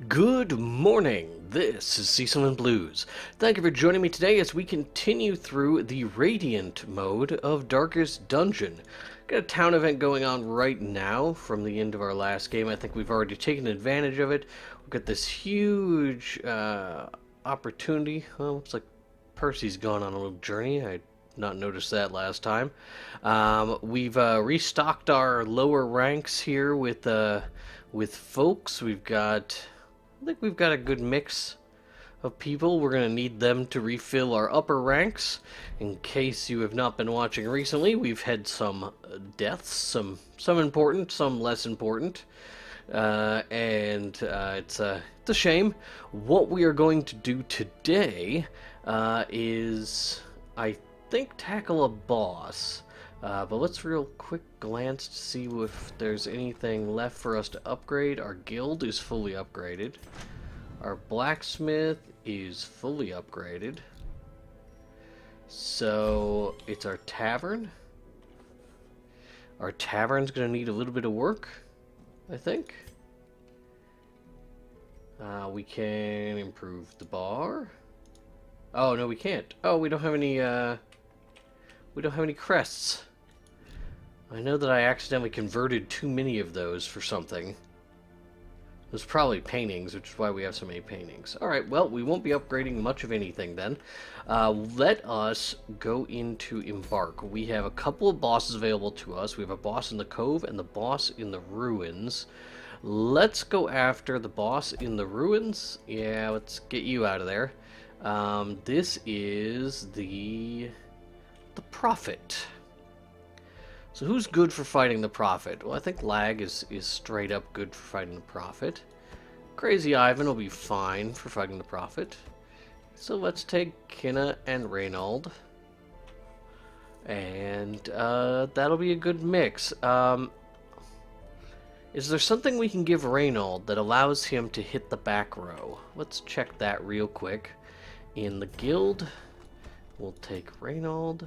Good morning, this is Cecil Blues. Thank you for joining me today as we continue through the Radiant mode of Darkest Dungeon. Got a town event going on right now from the end of our last game. I think we've already taken advantage of it. We've got this huge opportunity. Oh, looks like Percy's gone on a little journey. I not noticed that last time. We've restocked our lower ranks here with folks. I think we've got a good mix of people. We're going to need them to refill our upper ranks. In case you have not been watching recently, we've had some deaths, some important, some less important. It's a shame. What we are going to do today is, I think, tackle a boss. But let's real quick glance to see if there's anything left for us to upgrade. Our guild is fully upgraded. Our blacksmith is fully upgraded. So it's our tavern. Our tavern's going to need a little bit of work, I think. We can improve the bar. Oh, no, we can't. Oh, we don't have any crests. I know that I accidentally converted too many of those for something. It was probably paintings, which is why we have so many paintings. Alright, well, we won't be upgrading much of anything then. Let us go into Embark. We have a couple of bosses available to us. We have a boss in the Cove and the boss in the Ruins. Let's go after the boss in the Ruins. Yeah, let's get you out of there. This is the Prophet. So who's good for fighting the Prophet? Well, I think Lag is straight up good for fighting the Prophet. Crazy Ivan will be fine for fighting the Prophet. So let's take Kinna and Reynold. And that'll be a good mix. Is there something we can give Reynold that allows him to hit the back row? Let's check that real quick. In the guild, we'll take Reynold.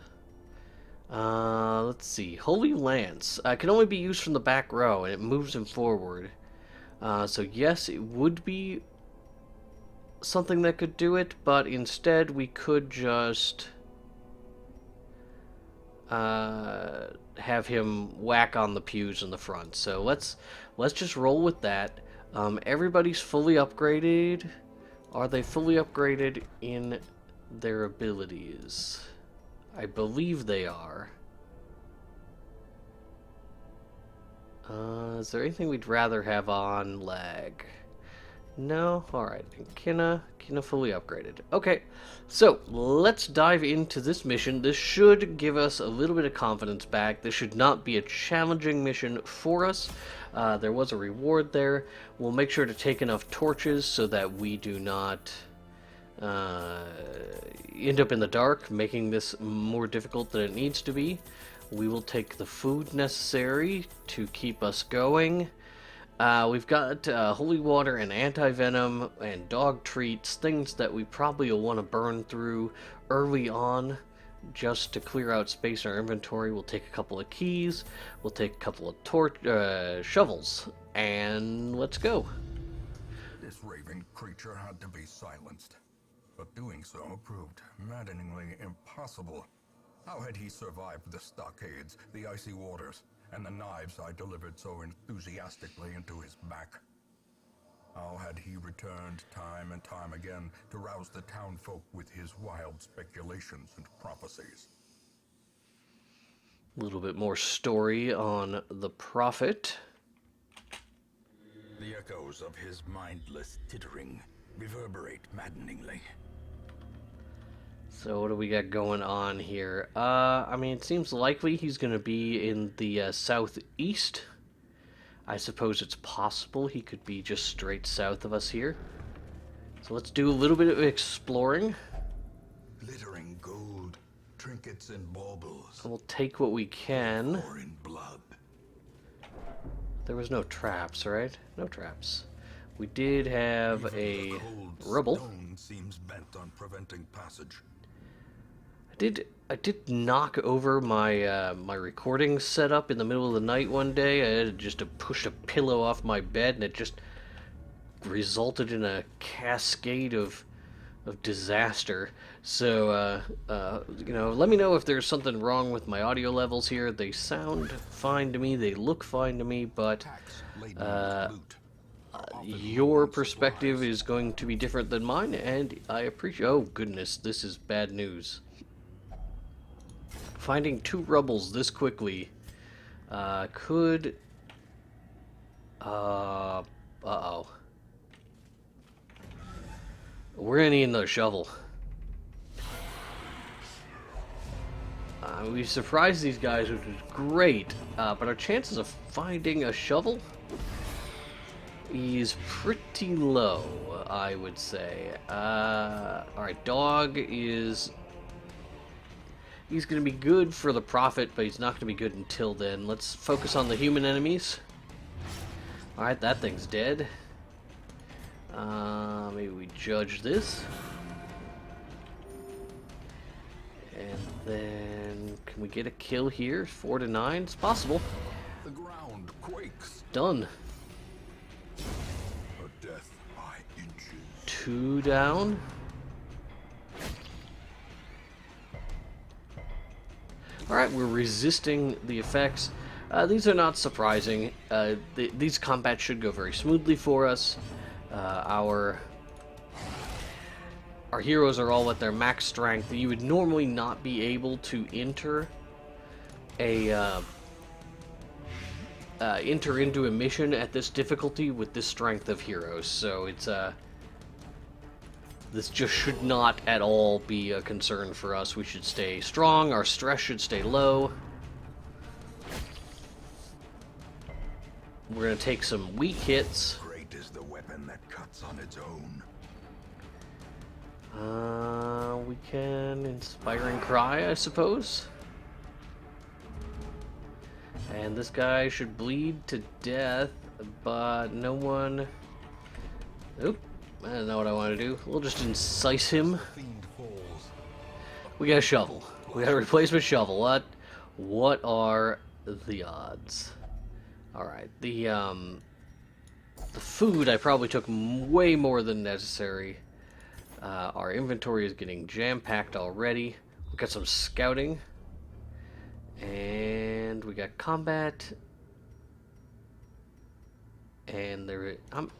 Let's see. Holy Lance can only be used from the back row, and it moves him forward. So yes, it would be something that could do it, but instead we could just have him whack on the pews in the front. So let's just roll with that. Everybody's fully upgraded. Are they fully upgraded in their abilities? I believe they are. Is there anything we'd rather have on Lag? No? Alright. Kinna fully upgraded. Okay, so let's dive into this mission. This should give us a little bit of confidence back. This should not be a challenging mission for us. There was a reward there. We'll make sure to take enough torches so that we do not end up in the dark, making this more difficult than it needs to be. We will take the food necessary to keep us going. We've got holy water and anti-venom and dog treats, things that we probably will want to burn through early on just to clear out space in our inventory. We'll take a couple of keys, we'll take a couple of shovels, and let's go. This raving creature had to be silenced. But doing so proved maddeningly impossible. How had he survived the stockades, the icy waters, and the knives I delivered so enthusiastically into his back? How had he returned time and time again to rouse the townfolk with his wild speculations and prophecies? A little bit more story on the Prophet. The echoes of his mindless tittering reverberate maddeningly. So what do we got going on here? I mean, it seems likely he's going to be in the southeast. I suppose it's possible he could be just straight south of us here. So let's do a little bit of exploring. Glittering gold, trinkets and baubles. We'll take what we can. Or in blood. There was no traps, right? No traps. We did have Even a cold rubble. Stone seems bent on preventing passage. I did knock over my my recording setup in the middle of the night one day. I had just to push a pillow off my bed, and it just resulted in a cascade of disaster. So, let me know if there's something wrong with my audio levels here. They sound fine to me, they look fine to me, but your perspective is going to be different than mine, and I appreciate... Oh, goodness, this is bad news. Finding 2 rubbles this quickly could... uh-oh. We're gonna need another shovel. We surprised these guys, which is great, but our chances of finding a shovel is pretty low, I would say. Alright, dog is... He's gonna be good for the profit, but he's not gonna be good until then. Let's focus on the human enemies. Alright, that thing's dead. Maybe we judge this. And then, can we get a kill here? 4 to 9? It's possible. The ground quakes. Done. A death by inches. 2 down. Alright, we're resisting the effects. These are not surprising. These combats should go very smoothly for us. Our heroes are all at their max strength. You would normally not be able to enter into a mission at this difficulty with this strength of heroes. So it's this just should not at all be a concern for us. We should stay strong. Our stress should stay low. We're gonna take some weak hits. Great is the weapon that cuts on its own. We can Inspiring Cry, I suppose. And this guy should bleed to death, but no one... Oop, I don't know what I want to do. We'll just incise him. We got a shovel. We got a replacement shovel. What are the odds? Alright, the food I probably took way more than necessary. Our inventory is getting jam-packed already. We got some scouting. And we got combat. And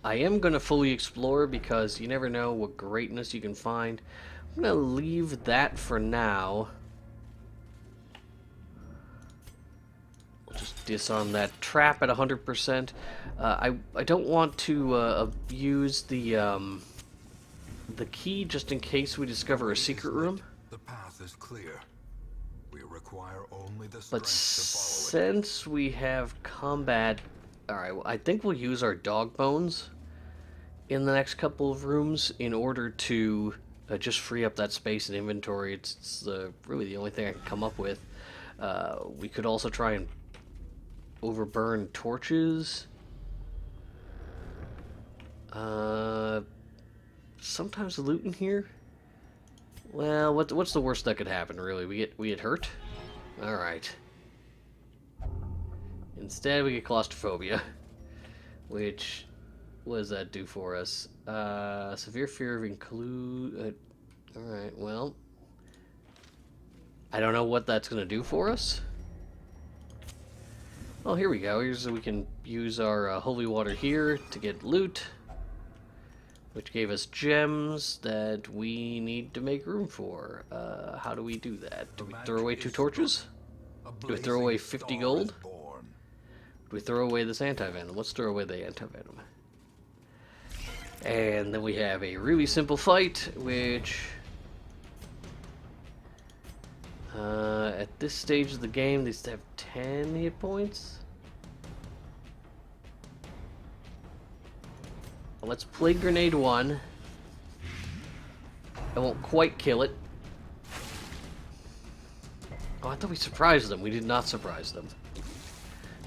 I am going to fully explore because you never know what greatness you can find. I'm going to leave that for now. We'll just disarm that trap at 100%. I don't want to abuse the key just in case we discover a secret room. The path is clear. We require only the strength But to follow it. since we have combat, alright, well, I think we'll use our dog bones in the next couple of rooms in order to just free up that space in inventory. It's really the only thing I can come up with. We could also try and overburn torches. Sometimes loot in here. Well, what's the worst that could happen? Really, we get hurt. All right. Instead, we get claustrophobia, which what does that do for us? Severe fear of include. All right. Well, I don't know what that's gonna do for us. Well, here we go. We can use our holy water here to get loot, which gave us gems that we need to make room for. How do we do that? Do we throw away 2 torches? Do we throw away 50 gold? Do we throw away this anti-venom? Let's throw away the anti-venom. And then we have a really simple fight, which... at this stage of the game, they still have 10 hit points. Let's play grenade 1. I won't quite kill it. Oh, I thought we surprised them. We did not surprise them.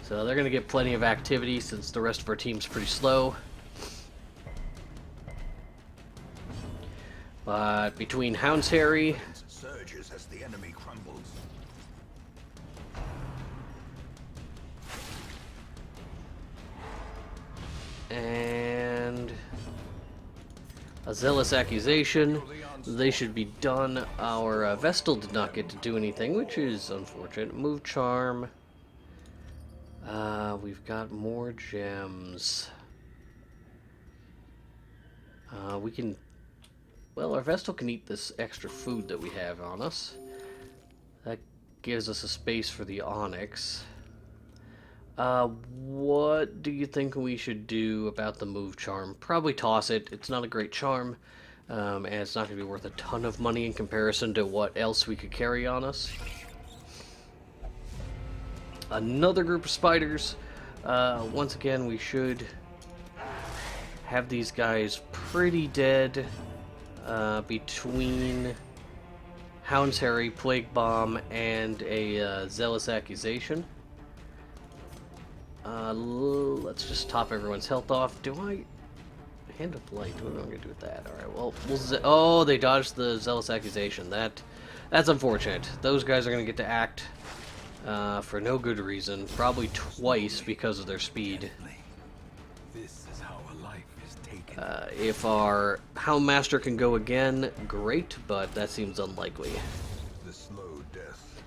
So they're going to get plenty of activity since the rest of our team's pretty slow. But between Hound's Harry... surges as the enemy crumbles. And a zealous accusation. They should be done. Our Vestal did not get to do anything, which is unfortunate. Move charm. We've got more gems. We can... Well, our Vestal can eat this extra food that we have on us. That gives us a space for the Onyx. What do you think we should do about the move charm? Probably toss it. It's not a great charm, and it's not going to be worth a ton of money in comparison to what else we could carry on us. Another group of spiders. Once again, we should have these guys pretty dead between Hound's Harry, Plague Bomb, and a Zealous Accusation. Let's just top everyone's health off. Do I... Hand of Light, what am I going to do with that? Alright, well, oh, they dodged the Zealous Accusation. That's unfortunate. Those guys are going to get to act for no good reason. Probably twice because of their speed. This is how a life is taken. If our Houndmaster can go again, great, but that seems unlikely. The slow death.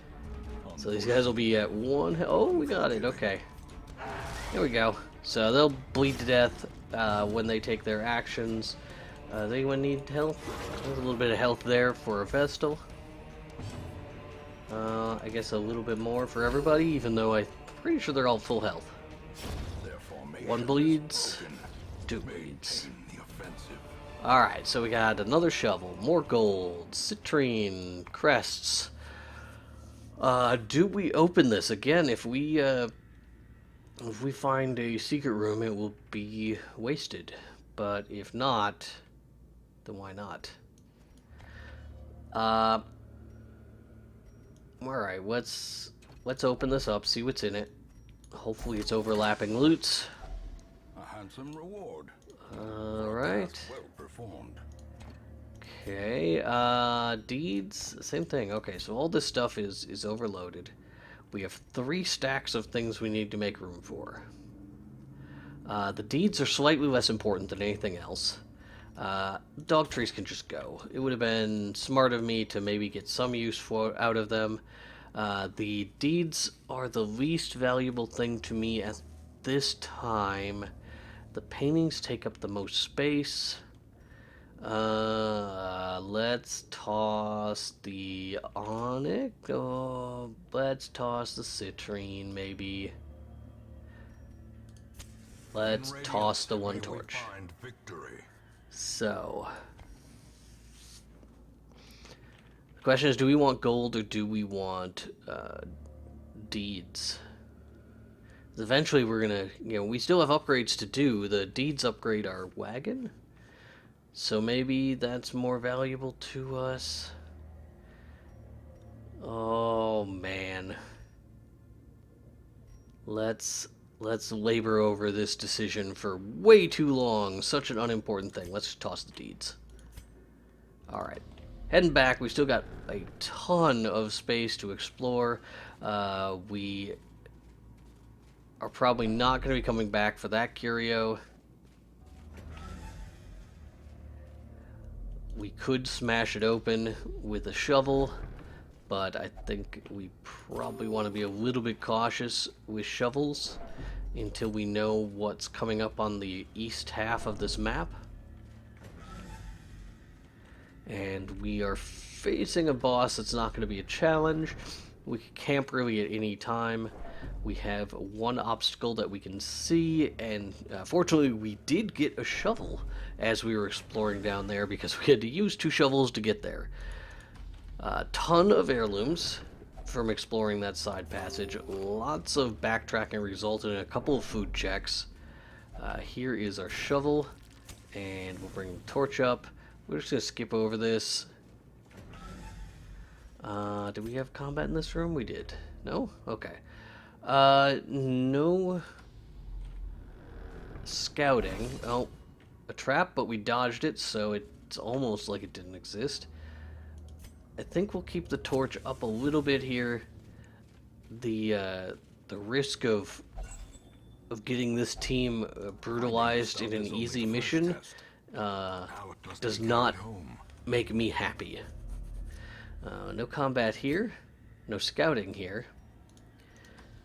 So these guys will be at one... Oh, we got it, okay. There we go. So they'll bleed to death when they take their actions. They would need health. There's a little bit of health there for a Vestal. I guess a little bit more for everybody, even though I'm pretty sure they're all full health. One bleeds, two bleeds. Alright, so we got another shovel, more gold, citrine, crests. Do we open this? Again, if we find a secret room, it will be wasted. But if not, then why not? Alright, let's open this up, see what's in it. Hopefully it's overlapping loots. A handsome reward. Alright. Well performed. Okay, deeds, same thing. Okay, so all this stuff is overloaded. We have 3 stacks of things we need to make room for. The deeds are slightly less important than anything else. Dog trees can just go. It would have been smart of me to maybe get some use out of them. The deeds are the least valuable thing to me at this time. The paintings take up the most space. Let's toss the onyx. Oh, let's toss the citrine, maybe. Let's toss the one torch. So, the question is, do we want gold or do we want deeds? Eventually we're gonna, we still have upgrades to do. The deeds upgrade our wagon. So maybe that's more valuable to us. Oh man. Let's labor over this decision for way too long. Such an unimportant thing. Let's just toss the deeds. Alright. Heading back, we still got a ton of space to explore. We are probably not going to be coming back for that curio. We could smash it open with a shovel, but I think we probably want to be a little bit cautious with shovels until we know what's coming up on the east half of this map. And we are facing a boss that's not going to be a challenge. We can camp really at any time. We have one obstacle that we can see, and fortunately we did get a shovel as we were exploring down there because we had to use 2 shovels to get there. A ton of heirlooms from exploring that side passage. Lots of backtracking resulted in a couple of food checks. Here is our shovel, and we'll bring the torch up. We're just going to skip over this. Did we have combat in this room? We did. No? Okay. No scouting. Oh, a trap, but we dodged it, so it's almost like it didn't exist. I think we'll keep the torch up a little bit here. The risk of getting this team brutalized in an easy mission does not make me happy. No combat here. No scouting here.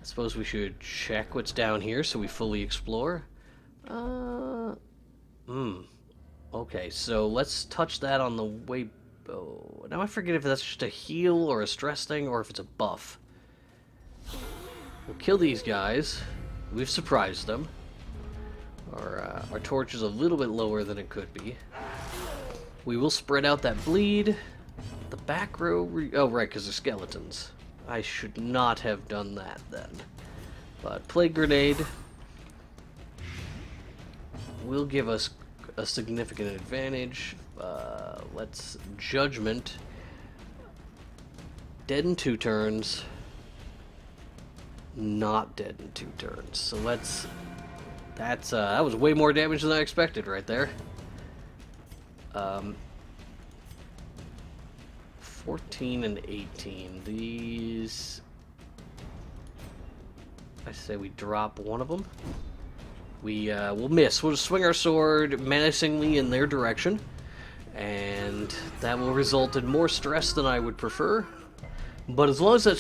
I suppose we should check what's down here so we fully explore. Okay, so let's touch that on the way... Oh, now I forget if that's just a heal or a stress thing or if it's a buff. We'll kill these guys. We've surprised them. Our torch is a little bit lower than it could be. We will spread out that bleed. The back row... Oh, right, because they're skeletons. I should not have done that then. But Plague Grenade will give us a significant advantage. Let's Judgment. Dead in 2 turns. Not dead in 2 turns. So let's... that was way more damage than I expected right there. 14 and 18. These... I say we drop one of them. We'll miss. We'll swing our sword menacingly in their direction. And that will result in more stress than I would prefer. But as long as that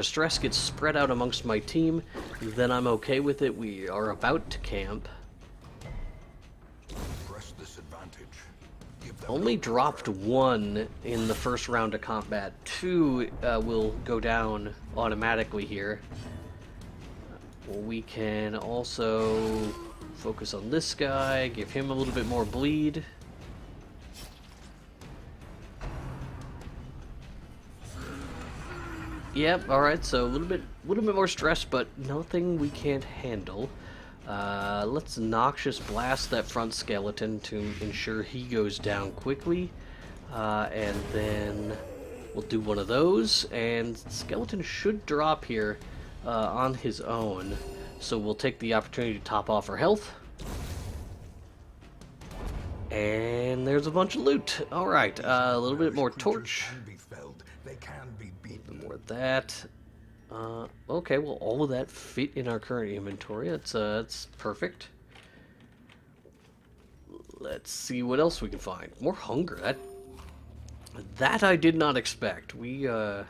stress gets spread out amongst my team, then I'm okay with it. We are about to camp. Press this advantage. Only dropped 1 in the first round of combat. 2 will go down automatically here. We can also focus on this guy, give him a little bit more bleed. Yep, alright, so a little bit more stress, but nothing we can't handle. Let's Noxious Blast that front skeleton to ensure he goes down quickly. And then we'll do one of those, and skeleton should drop here on his own. So we'll take the opportunity to top off our health. And there's a bunch of loot. Alright, a little bit more torch. More of that. Okay, well, all of that fit in our current inventory. That's perfect. Let's see what else we can find. More hunger. That I did not expect. We're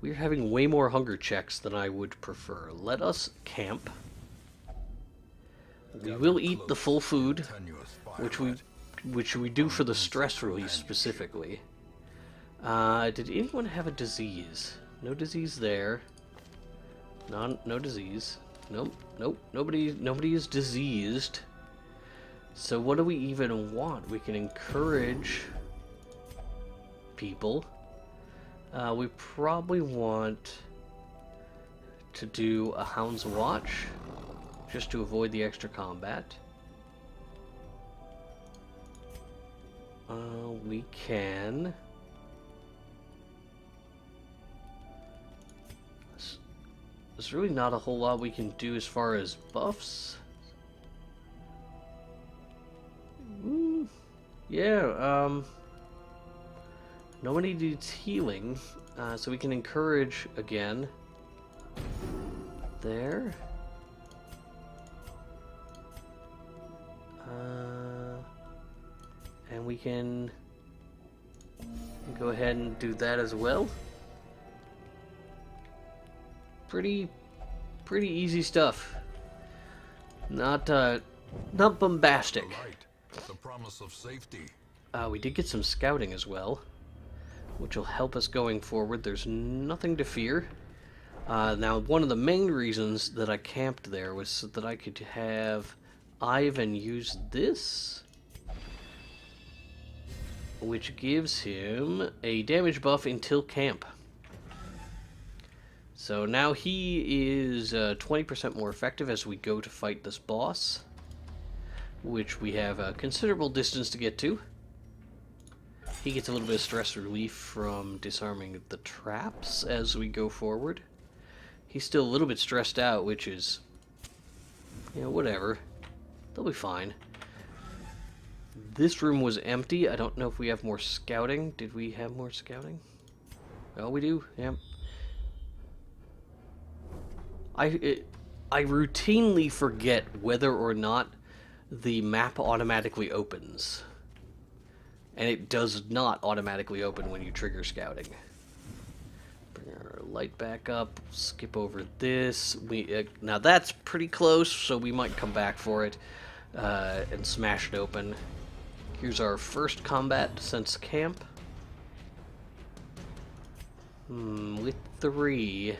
having way more hunger checks than I would prefer. Let us camp. We will eat the full food, which we do for the stress release specifically. Did anyone have a disease? No disease there. No disease. Nope. Nobody is diseased. So what do we even want? We can encourage people. We probably want to do a Hound's Watch, just to avoid the extra combat. We can... There's really not a whole lot we can do as far as buffs. Yeah, nobody needs healing, so we can encourage again. There. And we can go ahead and do that as well. Pretty easy stuff. Not bombastic. The promise of safety. We did get some scouting as well, which will help us going forward. There's nothing to fear. Now, one of the main reasons that I camped there was so that I could have Ivan use this, which gives him a damage buff until camp. So now he is 20% more effective as we go to fight this boss, which we have a considerable distance to get to. He gets a little bit of stress relief from disarming the traps as we go forward. He's still a little bit stressed out, which is, you know, whatever. They'll be fine. This room was empty. I don't know if we have more scouting. Did we have more scouting? Oh, we do. Yep. I I routinely forget whether or not the map automatically opens. And it does not automatically open when you trigger scouting. Bring our light back up, skip over this. Now that's pretty close, so we might come back for it and smash it open. Here's our first combat since camp. With 3.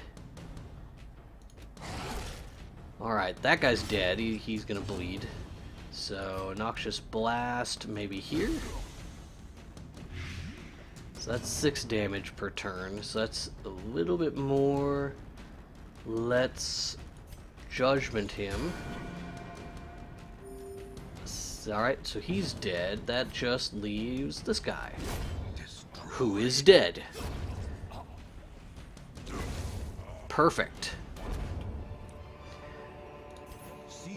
Alright, that guy's dead. He's gonna bleed. So, Noxious Blast, maybe here? So that's 6 damage per turn, so that's a little bit more. Let's Judgment him. Alright, so he's dead. That just leaves this guy, who is dead. Perfect.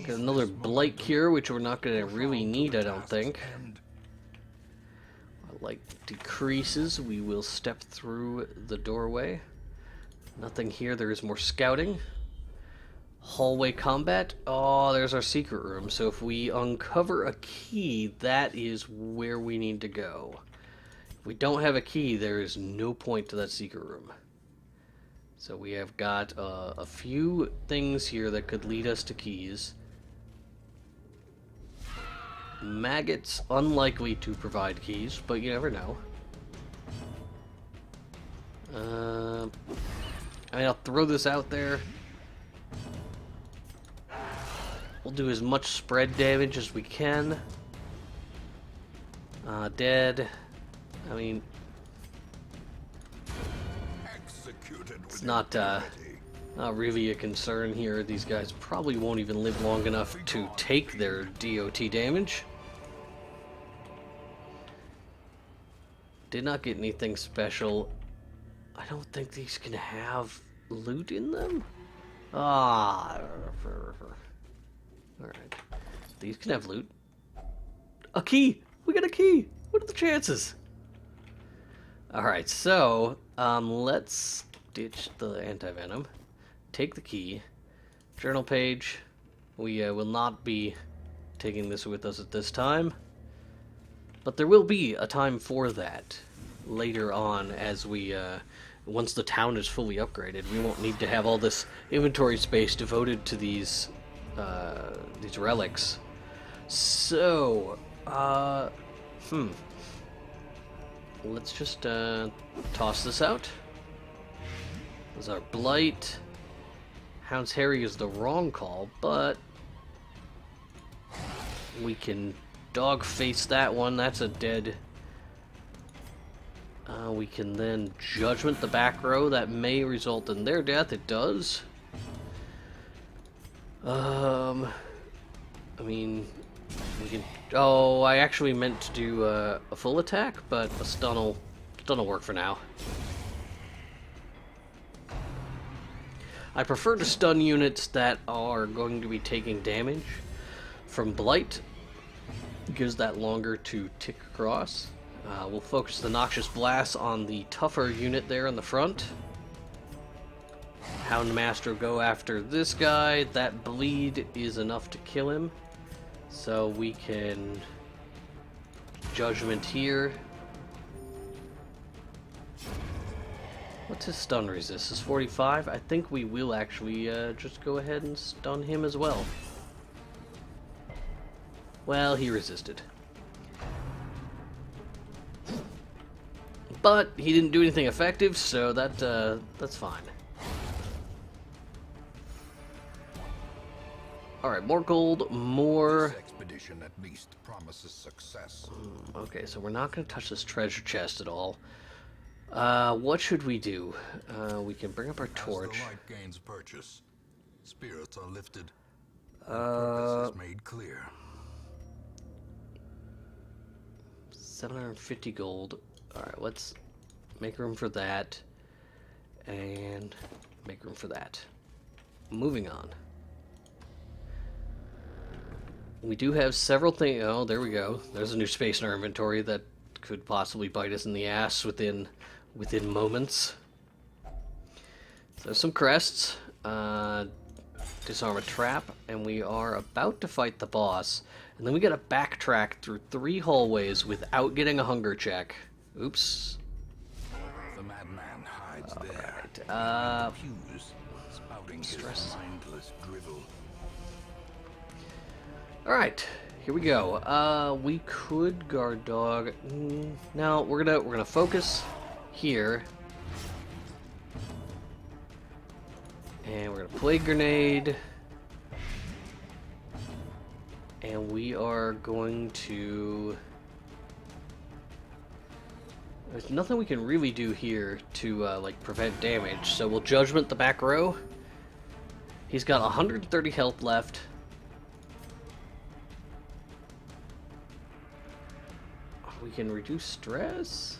Got another Blight Cure, which we're not going to really need, I don't think. Light decreases, we will step through the doorway. Nothing here, there is more scouting. Hallway combat. Oh, there's our secret room. So if we uncover a key, that is where we need to go. If we don't have a key, there is no point to that secret room. So we have got a few things here that could lead us to keys. Maggots, unlikely to provide keys, but you never know. I mean, I'll throw this out there. We'll do as much spread damage as we can. Dead. I mean, it's not really a concern here. These guys probably won't even live long enough to take their DOT damage. Did not get anything special. I don't think these can have loot in them. Alright. These can have loot. A key! We got a key! What are the chances? Alright, so, let's ditch the anti-venom. Take the key. Journal page. We will not be taking this with us at this time. But there will be a time for that later on as we, once the town is fully upgraded. We won't need to have all this inventory space devoted to these relics. So, let's just toss this out. There's our Blight. Hound's Harry is the wrong call, but we can dog face that one. That's a dead. We can then Judgment the back row. That may result in their death. It does. I mean, we can. Oh, I actually meant to do a full attack, but a stun will work for now. I prefer to stun units that are going to be taking damage from Blight. It gives that longer to tick across. We'll focus the Noxious Blast on the tougher unit there in the front. Houndmaster will go after this guy. That bleed is enough to kill him. So we can Judgment here. What's his stun resist? Is 45? I think we will actually just go ahead and stun him as well. Well, he resisted. But he didn't do anything effective, so that's fine. Alright, more gold, more. This expedition at least promises success. Okay, so we're not going to touch this treasure chest at all. What should we do? We can bring up our torch. As the light gains purchase, spirits are lifted. Purpose is made clear. 750 gold. Alright, let's make room for that. And make room for that. Moving on. We do have several things. Oh, there we go. There's a new space in our inventory that could possibly bite us in the ass within moments. So some crests. disarm a trap, and we are about to fight the boss. And then we gotta backtrack through 3 hallways without getting a hunger check. Oops. The madman hides All there. right. Pews, spouting stress. his mindless drivel. Alright, here we go. We could guard dog. No, we're gonna focus here. And we're gonna plague grenade. And we are going to... There's nothing we can really do here to like prevent damage, so we'll judgment the back row. He's got 130 health left. We can reduce stress.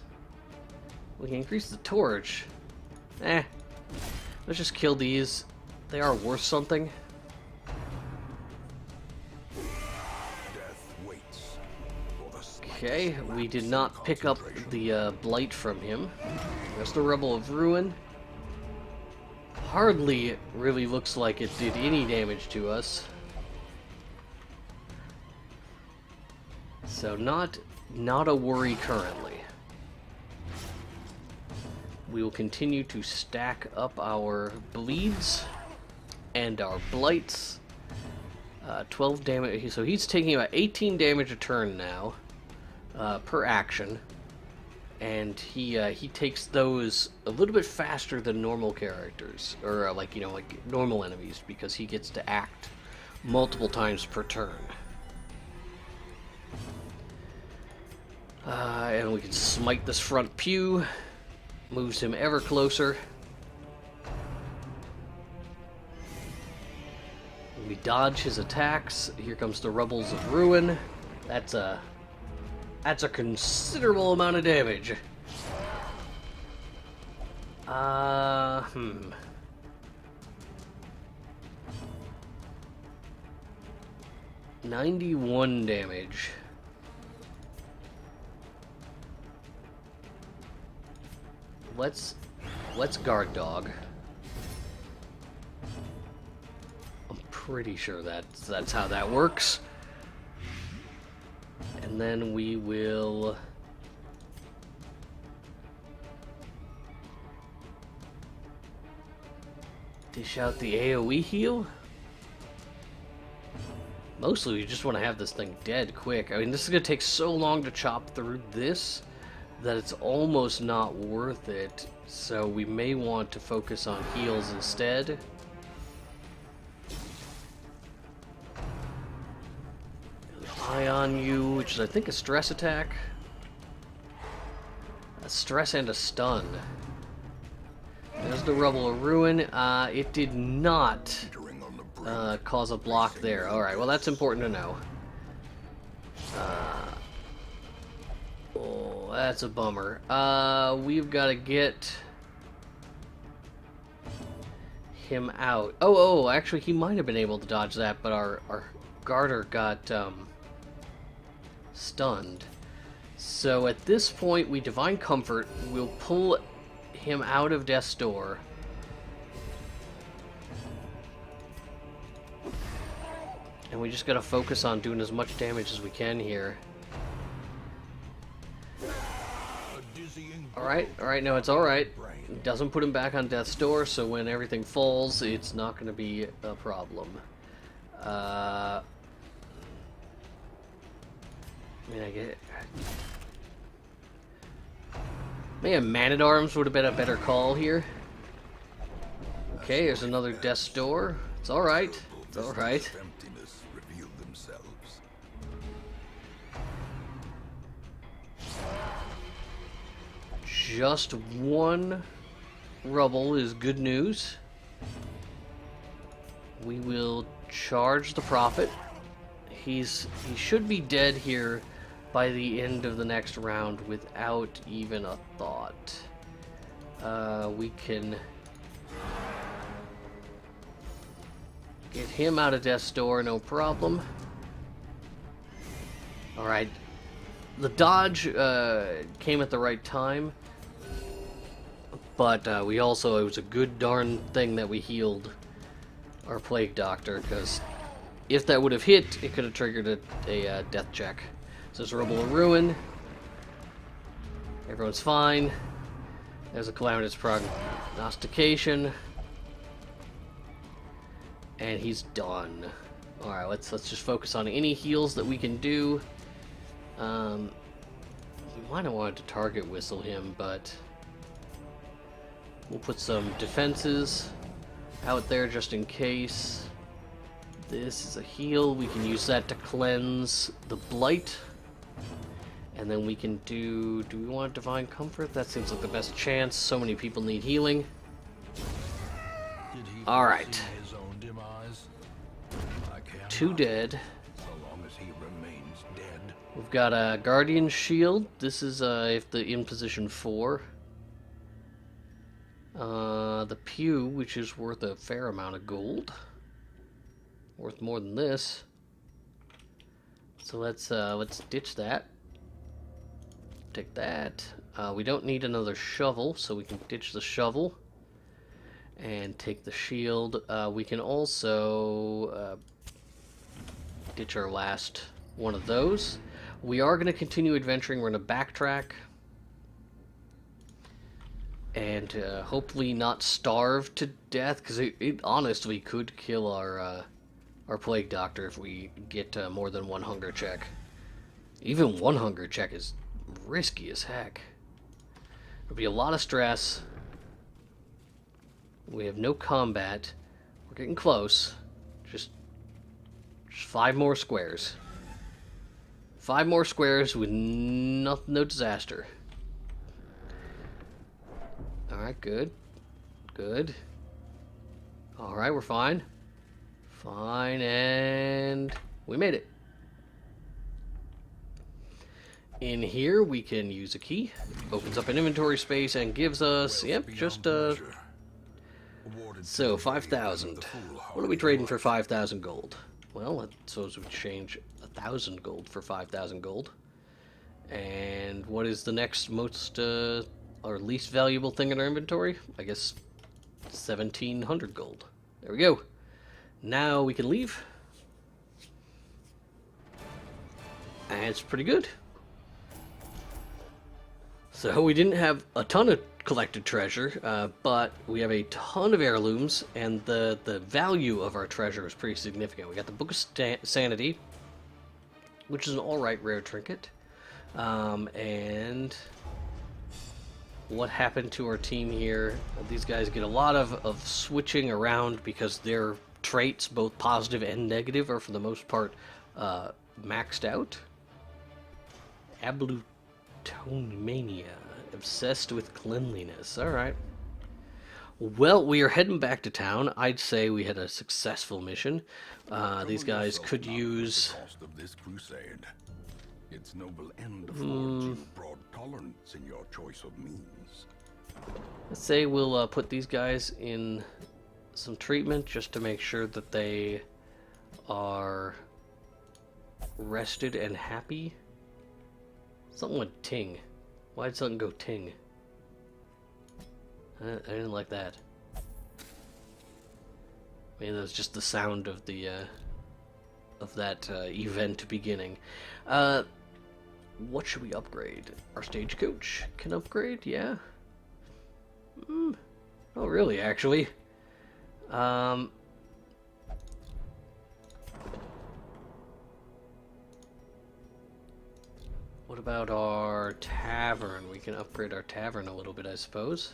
We can increase the torch. Let's just kill these. They are worth something. Death waits for the slightest Okay, we did not lapse in pick up concentration. the blight from him. That's the Rebel of Ruin. Hardly really looks like it did any damage to us. So not a worry currently. We will continue to stack up our bleeds and our blights. 12 damage. So he's taking about 18 damage a turn now, per action, and he takes those a little bit faster than normal characters, or like normal enemies, because he gets to act multiple times per turn. And we can smite this front pew. Moves him ever closer. We dodge his attacks. Here comes the Rebels of Ruin. That's a considerable amount of damage. 91 damage. Let's guard dog. I'm pretty sure that's how that works. And then we will dish out the AoE heal. Mostly we just want to have this thing dead quick. I mean, this is going to take so long to chop through this that it's almost not worth it. So we may want to focus on heals instead. Eye on you, which is I think a stress attack. A stress and a stun. There's the Rebel of Ruin. It did not Teetering on the brink. cause a block there. Alright, well that's important to know. Oh, that's a bummer. We've got to get him out. Oh, actually he might have been able to dodge that, but our garter got stunned. So at this point we Divine Comfort. We'll pull him out of Death's Door. And we just gotta focus on doing as much damage as we can here. Alright, no, it's alright. It doesn't put him back on Death's Door, so when everything falls, it's not gonna be a problem. I mean, I get... Man, Man-at-Arms would have been a better call here. Okay, there's another Death's Door. It's alright. It's alright. Emptiness revealed themselves. Just one rubble is good news. We will charge the Prophet. He should be dead here by the end of the next round without even a thought. We can get him out of Death's Door, no problem. Alright. The dodge came at the right time. But we also, it was a good darn thing that we healed our plague doctor, because if that would have hit, it could have triggered a death check. So there's a rubble of ruin. Everyone's fine. There's a calamitous prognostication. And he's done. Alright, let's just focus on any heals that we can do. We might have wanted to target whistle him, but we'll put some defenses out there just in case. This is a heal. We can use that to cleanse the blight. And then we can do we want Divine Comfort? That seems like the best chance. So many people need healing. Alright. 2 dead. So long as he remains dead. We've got a Guardian Shield. This is if the in position 4. The Pew, which is worth a fair amount of gold. Worth more than this. So let's ditch that. Take that. We don't need another shovel, so we can ditch the shovel and take the shield. We can also ditch our last one of those. We are going to continue adventuring. We're going to backtrack and hopefully not starve to death, because it honestly could kill our plague doctor if we get more than 1 hunger check. Even 1 hunger check is risky as heck. There'll be a lot of stress. We have no combat. We're getting close. Just 5 more squares. 5 more squares with no disaster. Alright, good. Good. Alright, we're fine. Fine, and we made it. In here, we can use a key. Opens up an inventory space and gives us, yep, just so 5,000. What are we trading for 5,000 gold? Well, I suppose we change 1,000 gold for 5,000 gold. And what is the next most or least valuable thing in our inventory? I guess 1,700 gold. There we go. Now we can leave. And it's pretty good. So we didn't have a ton of collected treasure, but we have a ton of heirlooms, and the value of our treasure is pretty significant. We got the Book of Sanity, which is an alright rare trinket. And what happened to our team here? These guys get a lot of switching around because their traits, both positive and negative, are for the most part maxed out. Ablutomania. Obsessed with cleanliness. Alright. Well, we are heading back to town. I'd say we had a successful mission. These guys could use... This crusade. Its noble end affords you broad tolerance in your choice of means. Let's say we'll put these guys in some treatment just to make sure that they are rested and happy. Something with ting. Why'd something go ting? I didn't like that. Maybe that was just the sound of the that event beginning. What should we upgrade? Our stagecoach can upgrade, yeah. Oh, really? Actually, what about our tavern? We can upgrade our tavern a little bit, I suppose.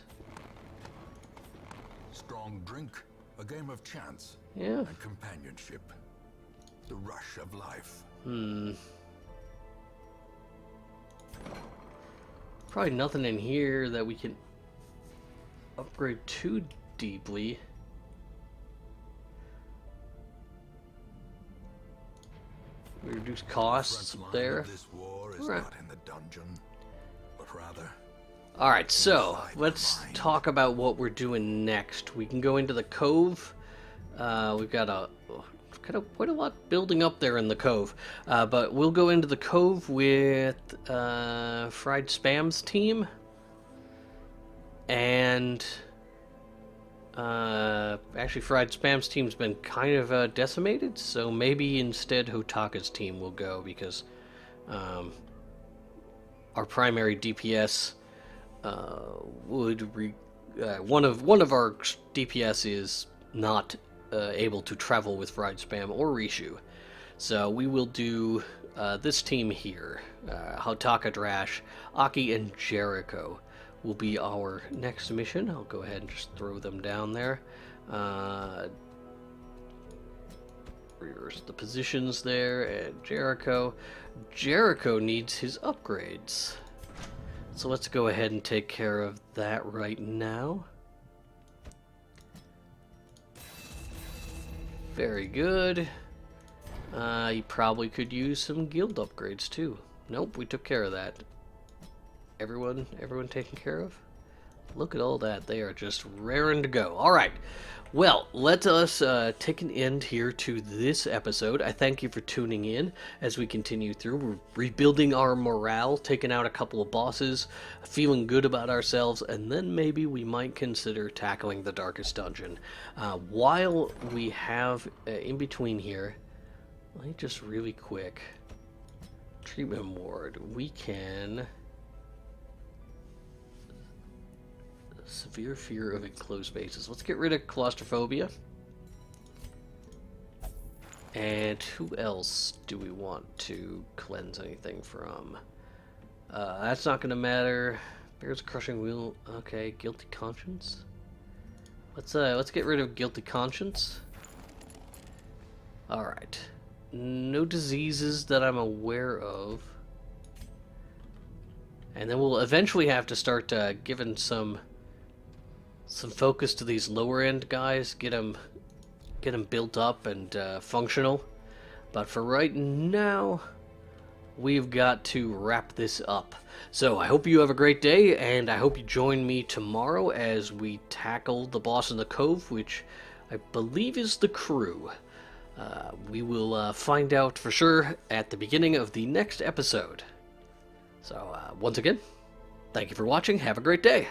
Strong drink, a game of chance, Yeah. and companionship. The rush of life. Probably nothing in here that we can upgrade too deeply. We reduce costs Front line there. of this war is Alright. not in the dungeon, but rather Alright, so let's talk about what we're doing next. We can go into the cove. We've got quite a lot building up there in the cove. But we'll go into the cove with Fried Spam's team. And Actually, Fried Spam's team's been kind of decimated, so maybe instead Hotaka's team will go because our primary DPS one of our DPS is not able to travel with Fried Spam or Rishu, so we will do this team here. Hotaka, Drash, Aki, and Jericho will be our next mission. I'll go ahead and just throw them down there. Reverse the positions there, and Jericho. Jericho needs his upgrades. So let's go ahead and take care of that right now. Very good. You probably could use some guild upgrades too. Nope, we took care of that. Everyone taken care of? Look at all that. They are just raring to go. All right. Well, let us take an end here to this episode. I thank you for tuning in as we continue through. We're rebuilding our morale, taking out a couple of bosses, feeling good about ourselves, and then maybe we might consider tackling the Darkest Dungeon. While we have in between here, let me just really quick, treatment ward, we can... Severe fear of enclosed spaces. Let's get rid of claustrophobia. And who else do we want to cleanse anything from? That's not going to matter. Bear's crushing wheel. Okay, guilty conscience. Let's get rid of guilty conscience. All right. No diseases that I'm aware of. And then we'll eventually have to start giving some focus to these lower end guys, get them built up and functional. But for right now, we've got to wrap this up. So I hope you have a great day, and I hope you join me tomorrow as we tackle the boss in the cove, which I believe is the crew. We will find out for sure at the beginning of the next episode. So once again, thank you for watching. Have a great day.